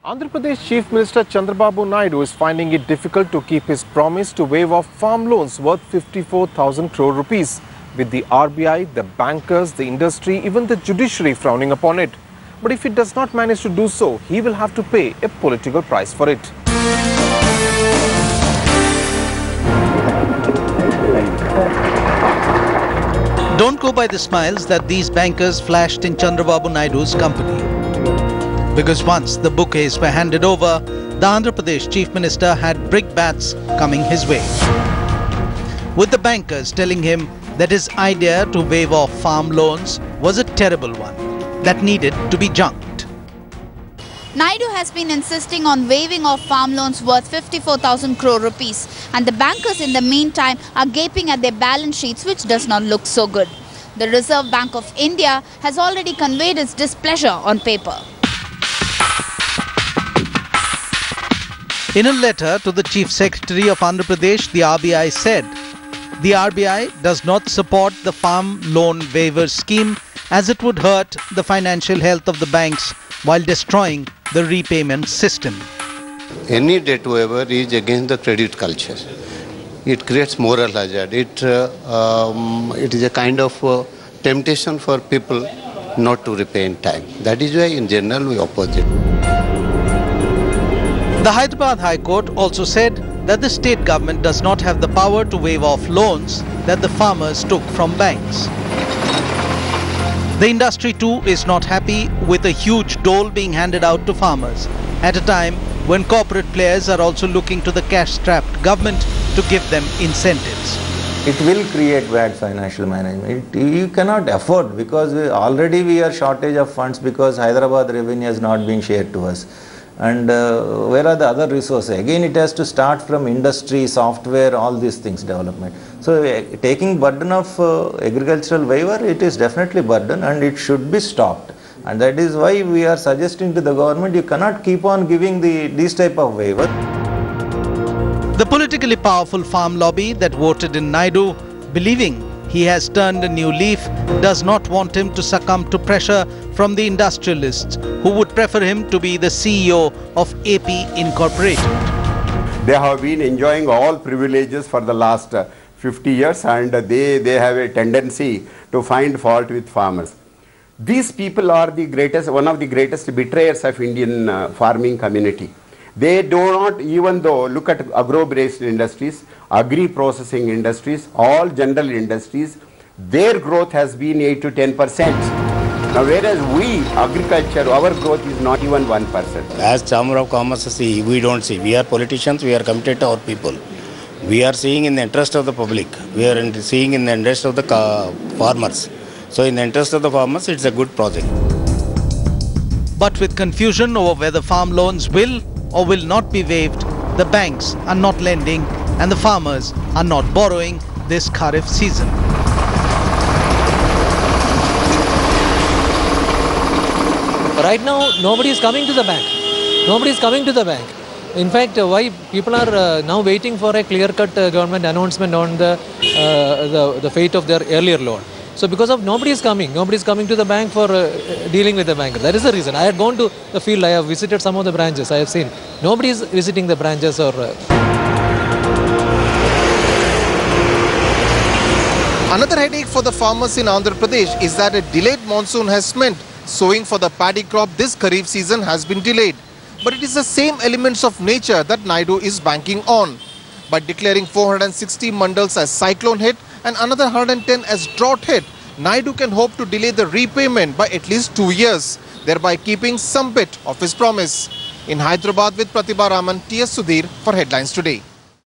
Andhra Pradesh Chief Minister Chandrababu Naidu is finding it difficult to keep his promise to waive off farm loans worth 54,000 crore rupees, with the RBI, the bankers, the industry, even the judiciary frowning upon it. But if he does not manage to do so, he will have to pay a political price for it. Don't go by the smiles that these bankers flashed in Chandrababu Naidu's company. Because once the bouquets were handed over, the Andhra Pradesh Chief Minister had brickbats coming his way, with the bankers telling him that his idea to waive off farm loans was a terrible one that needed to be junked. Naidu has been insisting on waiving off farm loans worth 54,000 crore rupees, and the bankers in the meantime are gaping at their balance sheets, which does not look so good. The Reserve Bank of India has already conveyed its displeasure on paper. In a letter to the Chief Secretary of Andhra Pradesh, the RBI said, the RBI does not support the farm loan waiver scheme as it would hurt the financial health of the banks while destroying the repayment system. Any debt waiver is against the credit culture. It creates moral hazard. It is a kind of temptation for people not to repay in time. That is why in general we oppose it. The Hyderabad High Court also said that the state government does not have the power to waive off loans that the farmers took from banks. The industry too is not happy with a huge dole being handed out to farmers at a time when corporate players are also looking to the cash-strapped government to give them incentives. It will create bad financial management. You cannot afford, because already we are shortage of funds because Hyderabad revenue has not been shared to us. And where are the other resources? Again, it has to start from industry, software, all these things development. So taking burden of agricultural waiver, it is definitely burden and it should be stopped. And that is why we are suggesting to the government, you cannot keep on giving these type of waiver. The politically powerful farm lobby that voted in Naidu, believing he has turned a new leaf, does not want him to succumb to pressure from the industrialists who would prefer him to be the CEO of AP Incorporated. They have been enjoying all privileges for the last 50 years and they have a tendency to find fault with farmers. These people are one of the greatest betrayers of Indian farming community. They do not even though look at agro-based industries, agri-processing industries, all general industries, their growth has been 8 to 10%. Now whereas we, agriculture, our growth is not even 1%. As Chamber of Commerce see, we don't see. We are politicians, we are committed to our people. We are seeing in the interest of the public. We are seeing in the interest of the farmers. So in the interest of the farmers, it's a good project. But with confusion over whether farm loans will or will not be waived, the banks are not lending and the farmers are not borrowing this Kharif season. Right now, nobody is coming to the bank. Nobody is coming to the bank. In fact, why people are now waiting for a clear-cut government announcement on the fate of their earlier loan. So because of nobody is coming to the bank for dealing with the bank. That is the reason. I had gone to the field, I have visited some of the branches, I have seen. Nobody is visiting the branches or... Another headache for the farmers in Andhra Pradesh is that a delayed monsoon has meant sowing for the paddy crop this Kharif season has been delayed. But it is the same elements of nature that Naidu is banking on. By declaring 460 mandals as cyclone hit and another 110 as drought hit, Naidu can hope to delay the repayment by at least 2 years, thereby keeping some bit of his promise. In Hyderabad with Pratibha Raman, TS Sudhir for Headlines Today.